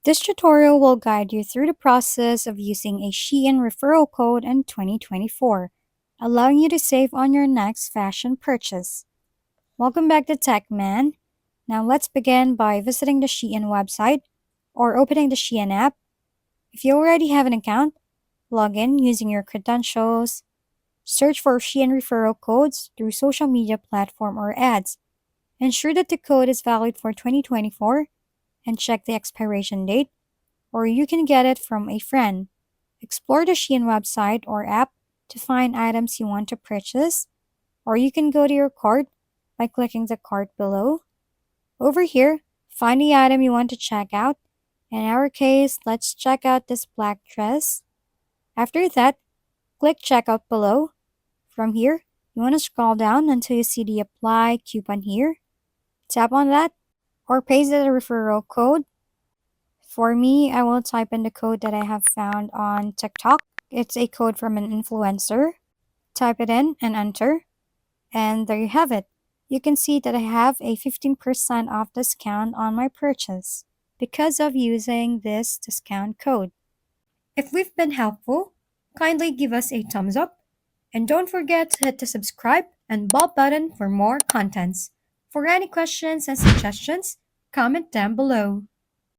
This tutorial will guide you through the process of using a Shein referral code in 2024, allowing you to save on your next fashion purchase. Welcome back to TechMan. Now let's begin by visiting the Shein website or opening the Shein app. If you already have an account, log in using your credentials, search for Shein referral codes through social media platform or ads. Ensure that the code is valid for 2024 and check the expiration date, or you can get it from a friend. Explore the Shein website or app to find items you want to purchase, or you can go to your cart by clicking the cart below. Over here, find the item you want to check out. In our case, let's check out this black dress. After that, click checkout below. From here, you want to scroll down until you see the apply coupon here. Tap on that or paste the referral code. For me, I will type in the code that I have found on TikTok. It's a code from an influencer. Type it in and enter. And there you have it. You can see that I have a 15% off discount on my purchase because of using this discount code. If we've been helpful, kindly give us a thumbs up. And don't forget to hit the subscribe and bell button for more contents. For any questions and suggestions, comment down below.